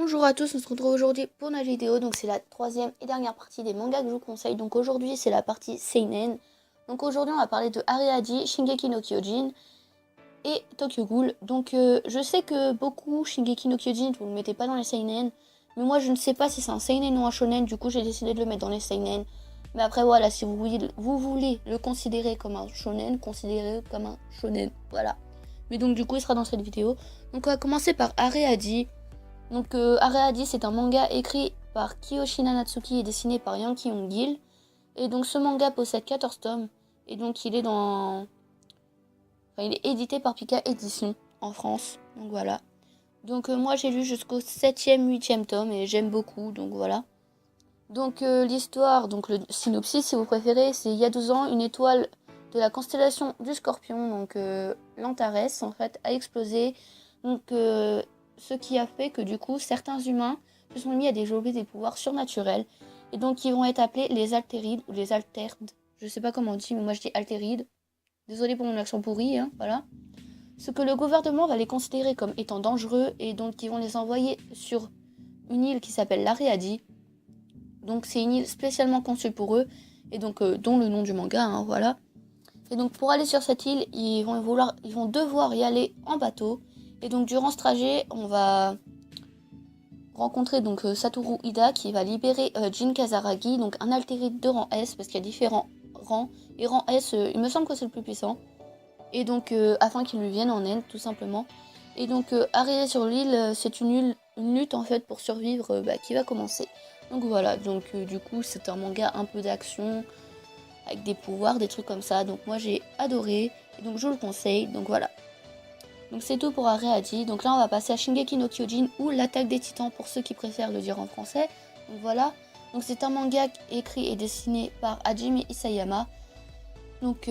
Bonjour à tous, on se retrouve aujourd'hui pour notre vidéo. Donc c'est la troisième et dernière partie des mangas que je vous conseille. Donc aujourd'hui c'est la partie Seinen. Donc aujourd'hui on va parler de Areadi, Shingeki no Kyojin et Tokyo Ghoul. Donc je sais que beaucoup Shingeki no Kyojin vous ne le mettez pas dans les Seinen. Mais moi je ne sais pas si c'est un Seinen ou un Shonen. Du coup j'ai décidé de le mettre dans les Seinen. Mais après voilà, si vous voulez le considérer comme un Shonen, considérez-le comme un Shonen. Voilà. Mais donc du coup il sera dans cette vidéo. Donc on va commencer par Areadi. Donc Areadi c'est un manga écrit par Kiyoshina Natsuki et dessiné par Yankee Yong-gil. Et donc ce manga possède 14 tomes. Et donc il est il est édité par Pika Édition en France. Donc voilà. Donc moi j'ai lu jusqu'au 7e, 8e tome et j'aime beaucoup. Donc voilà. Donc l'histoire, donc le synopsis si vous préférez, c'est il y a 12 ans, une étoile de la constellation du Scorpion, donc l'Antares en fait, a explosé. Donc ce qui a fait que du coup certains humains se sont mis à développer des pouvoirs surnaturels et donc ils vont être appelés les altérides ou les alterdes. Je sais pas comment on dit mais moi je dis altérides. Désolée pour mon accent pourri, hein, voilà. Ce que le gouvernement va les considérer comme étant dangereux et donc ils vont les envoyer sur une île qui s'appelle l'Areadi. Donc c'est une île spécialement conçue pour eux et donc dont le nom du manga, hein, voilà. Et donc pour aller sur cette île, ils vont devoir y aller en bateau. Et donc durant ce trajet, on va rencontrer donc Satoru Ida qui va libérer Jin Kazaragi, donc un altéride de rang S, parce qu'il y a différents rangs. Et rang S, il me semble que c'est le plus puissant. Et donc afin qu'il lui vienne en aide, tout simplement. Et donc arrivé sur l'île, c'est une lutte en fait pour survivre qui va commencer. Donc voilà, donc du coup c'est un manga un peu d'action, avec des pouvoirs, des trucs comme ça. Donc moi j'ai adoré, et donc je vous le conseille, donc voilà. Donc c'est tout pour Areadi. Donc là on va passer à Shingeki no Kyojin ou l'attaque des titans pour ceux qui préfèrent le dire en français. Donc voilà. Donc c'est un manga écrit et dessiné par Hajime Isayama. Donc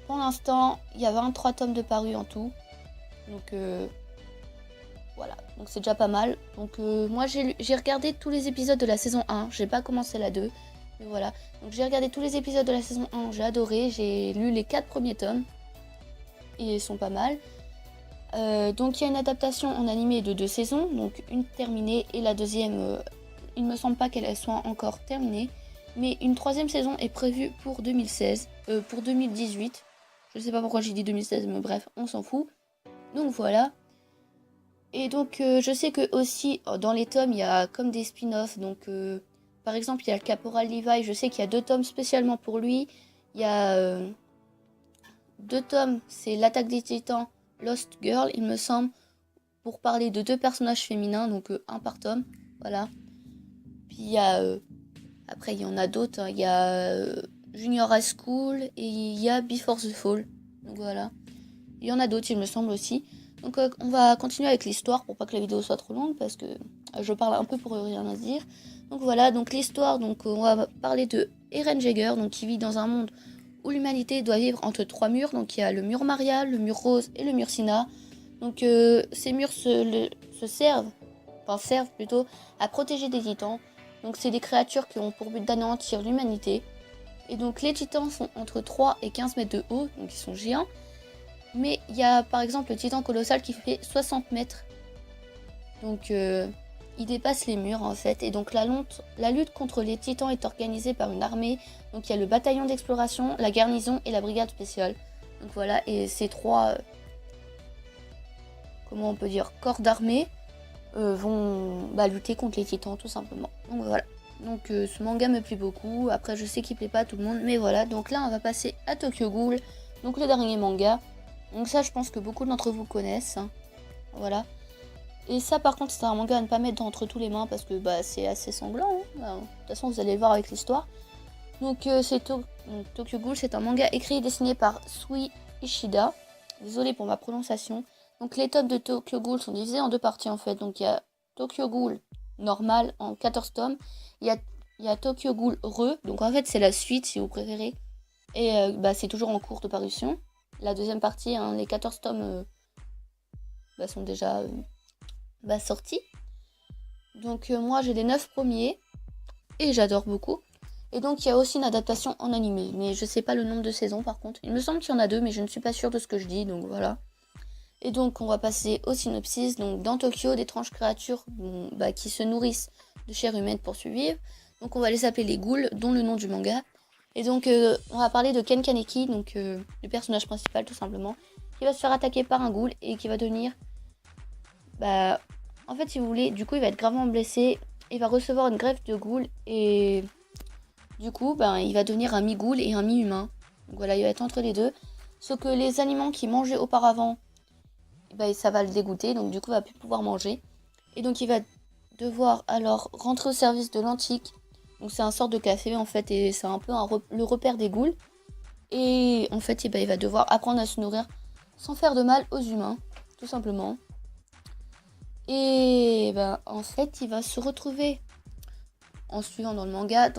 pour l'instant il y a 23 tomes de parus en tout. Donc voilà, donc c'est déjà pas mal. Donc moi j'ai regardé tous les épisodes de la saison 1, j'ai pas commencé la 2. Mais voilà, donc j'ai regardé tous les épisodes de la saison 1, j'ai adoré, j'ai lu les 4 premiers tomes. Et ils sont pas mal. Donc il y a une adaptation en animé de 2 saisons, donc une terminée et la deuxième, il me semble pas qu'elle soit encore terminée. Mais une troisième saison est prévue pour 2016, pour 2018. Je sais pas pourquoi j'ai dit 2016, mais bref, on s'en fout. Donc voilà. Et donc je sais que aussi dans les tomes il y a comme des spin-offs. Donc par exemple il y a le Caporal Levi, je sais qu'il y a 2 tomes spécialement pour lui. Il y a 2 tomes, c'est l'attaque des titans, Lost Girl il me semble, pour parler de 2 personnages féminins, donc un par tome, voilà. Puis il y a, après il y en a d'autres, hein. Il y a Junior High School et il y a Before the Fall, donc voilà. Il y en a d'autres il me semble aussi. Donc on va continuer avec l'histoire pour pas que la vidéo soit trop longue parce que je parle un peu pour rien à dire. Donc voilà, donc l'histoire, donc on va parler de Eren Jaeger, donc qui vit dans un monde où l'humanité doit vivre entre 3 murs. Donc il y a le mur Maria, le mur Rose et le mur Sina. Donc ces murs servent plutôt à protéger des titans. Donc c'est des créatures qui ont pour but d'anéantir l'humanité. Et donc les titans font entre 3 et 15 mètres de haut, donc ils sont géants. Mais il y a par exemple le titan colossal qui fait 60 mètres. Donc il dépasse les murs en fait. Et donc la lutte contre les titans est organisée par une armée. Donc il y a le bataillon d'exploration, la garnison et la brigade spéciale. Donc voilà, et ces 3, comment on peut dire, corps d'armée vont lutter contre les titans tout simplement. Donc voilà. Donc ce manga me plaît beaucoup. Après je sais qu'il plaît pas à tout le monde. Mais voilà, donc là on va passer à Tokyo Ghoul. Donc le dernier manga. Donc ça je pense que beaucoup d'entre vous connaissent, hein. Voilà. Et ça par contre c'est un manga à ne pas mettre entre tous les mains parce que c'est assez sanglant, hein. De toute façon vous allez le voir avec l'histoire. Donc Tokyo Ghoul c'est un manga écrit et dessiné par Sui Ishida. Désolée pour ma prononciation. Donc les tomes de Tokyo Ghoul sont divisés en 2 parties en fait. Donc il y a Tokyo Ghoul normal en 14 tomes. Il y a Tokyo Ghoul Re. Donc en fait c'est la suite si vous préférez. Et c'est toujours en cours de parution. La deuxième partie, hein, les 14 tomes sont déjà sortis. Donc moi j'ai les 9 premiers et j'adore beaucoup. Et donc il y a aussi une adaptation en animé, mais je sais pas le nombre de saisons par contre. Il me semble qu'il y en a 2, mais je ne suis pas sûre de ce que je dis, donc voilà. Et donc on va passer au synopsis. Donc dans Tokyo, d'étranges créatures qui se nourrissent de chair humaine pour survivre. Donc on va les appeler les ghouls, dont le nom du manga. Et donc on va parler de Ken Kaneki, donc le personnage principal tout simplement, qui va se faire attaquer par un ghoul et qui va devenir... en fait si vous voulez, du coup il va être gravement blessé, il va recevoir une greffe de ghoul et du coup il va devenir un mi-ghoul et un mi-humain. Donc voilà, il va être entre les deux. Sauf que les aliments qu'il mangeait auparavant, ça va le dégoûter, donc du coup il va plus pouvoir manger. Et donc il va devoir alors rentrer au service de l'antique. Donc c'est un sort de café en fait, et c'est un peu le repère des ghouls. Et en fait il va devoir apprendre à se nourrir sans faire de mal aux humains, tout simplement. Et en fait il va se retrouver, en suivant dans le manga,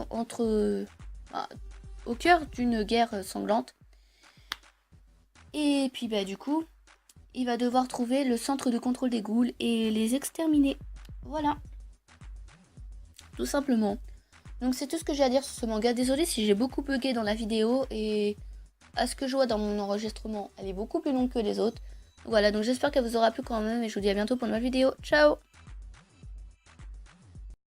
au cœur d'une guerre sanglante. Et puis du coup, il va devoir trouver le centre de contrôle des ghouls et les exterminer. Voilà. Tout simplement. Donc c'est tout ce que j'ai à dire sur ce manga. Désolée si j'ai beaucoup bugué dans la vidéo et à ce que je vois dans mon enregistrement, elle est beaucoup plus longue que les autres. Voilà, donc j'espère qu'elle vous aura plu quand même et je vous dis à bientôt pour une nouvelle vidéo. Ciao!